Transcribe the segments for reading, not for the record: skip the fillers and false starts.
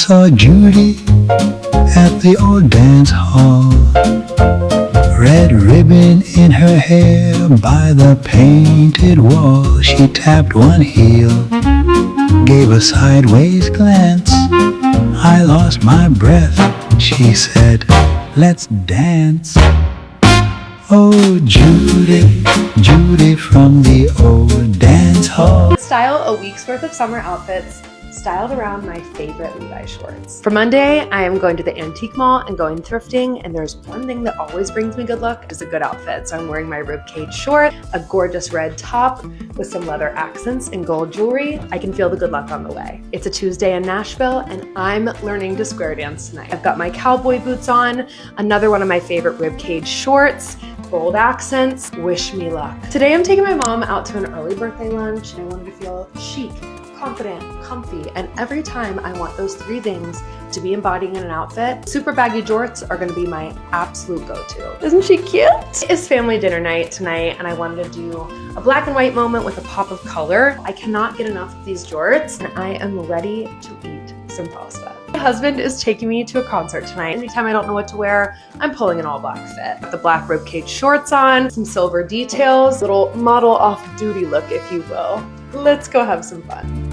saw Judy at the old dance hall, red ribbon in her hair by the painted wall. She tapped one heel, gave a sideways glance. I lost my breath. She said, let's dance. Oh, Judy, Judy from the old dance hall. Style a week's worth of summer outfits styled around my favorite Levi shorts. For Monday, I am going to the antique mall and going thrifting, and there's one thing that always brings me good luck, is a good outfit. So I'm wearing my ribcage short, a gorgeous red top with some leather accents and gold jewelry. I can feel the good luck on the way. It's a Tuesday in Nashville, and I'm learning to square dance tonight. I've got my cowboy boots on, another one of my favorite ribcage shorts, gold accents, wish me luck. Today I'm taking my mom out to an early birthday lunch, and I wanted to feel chic, confident, comfy, and every time I want those three things to be embodying in an outfit. Super baggy jorts are gonna be my absolute go-to. Isn't she cute? It's family dinner night tonight, and I wanted to do a black and white moment with a pop of color. I cannot get enough of these jorts, and I am ready to eat some pasta. My husband is taking me to a concert tonight. Anytime I don't know what to wear, I'm pulling an all black fit. Got the black ribcage shorts on, some silver details, little model off-duty look, if you will. Let's go have some fun.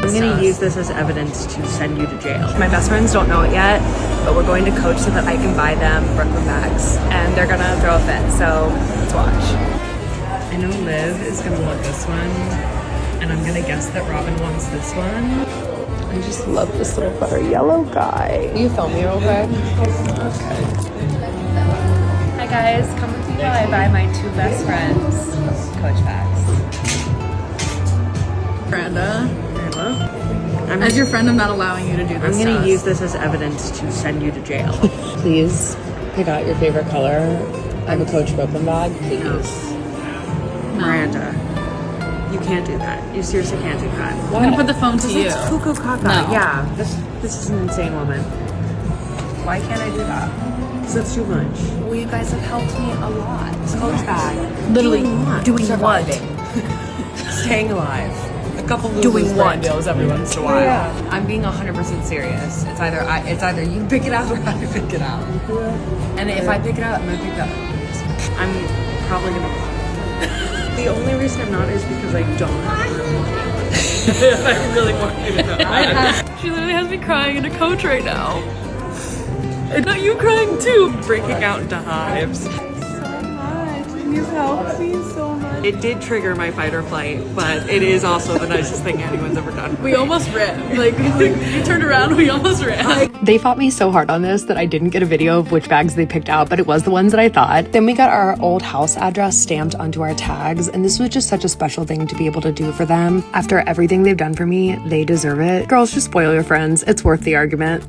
I'm gonna use this as evidence to send you to jail. My best friends don't know it yet, but we're going to Coach so that I can buy them Brooklyn bags, and they're gonna throw a fit, so let's watch. I know Liv is gonna love this one, and I'm gonna guess that Robin wants this one. I just love this little butter yellow guy. Will you film me real quick? Okay. Hi guys, come with me while I buy my two best friends Coach bags. Miranda, as your friend, I'm not allowing you to do this. I'm gonna use this as evidence to send you to jail. Please pick out your favorite color of a Coach Brooklyn bag, please. No. Miranda, you can't do that. You seriously can't do that. I'm gonna put the phone to you. It's cuckoo caca. No. Yeah, this is an insane woman. Why can't I do that? Because that's too much. Well, you guys have helped me a lot. Coach bag. Literally doing surviving. Staying alive. A couple Doing what? deals every once in a while. Yeah. I'm being 100% serious. It's either you pick it out or I pick it out. And if I pick it out, I'm gonna pick it up. I'm probably gonna lie. The only reason I'm not is because I don't have a real I really want you to know. She literally has me crying in a Coach right now. And not you crying too. Breaking out into hives. You've helped me so much. It did trigger my fight or flight, but it is also the nicest thing anyone's ever done. We almost ran. Like we turned around, we almost ran. They fought me so hard on this that I didn't get a video of which bags they picked out, but it was the ones that I thought. Then we got our old house address stamped onto our tags, and this was just such a special thing to be able to do for them. After everything they've done for me, they deserve it. Girls, just spoil your friends. It's worth the argument.